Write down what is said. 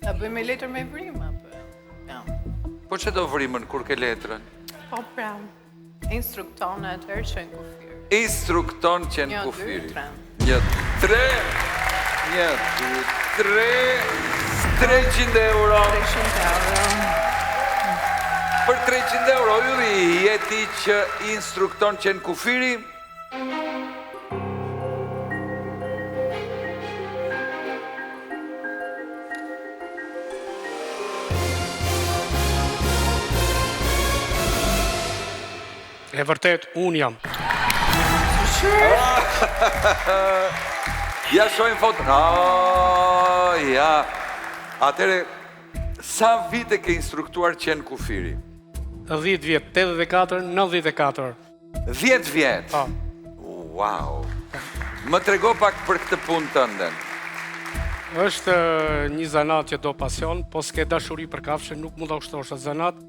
Ta bëjmë letër me vrim, apo? Ja. Po që do vrimën kur ke letrën? Po pra, instrukton atëherë që në kufiri. Instrukton që në 1, 2, kufiri. 3. 1, 3, 300 euro. 300 euro. Për 300 euro, Ylli, jeti që instrukton që në kufiri? E vërtet, unë jam. Ja shojmë fotën. Ja. Atere, sa vite ke instruktuar qenë kufiri? 10 vjet, 84, 94. 10 vjet? Po. Wow. Më trego pak për këtë punë tënden. Është një zanat që do pasion, po s'ke dashuri për kafshë, nuk mund ta ushtrosh atë zanat.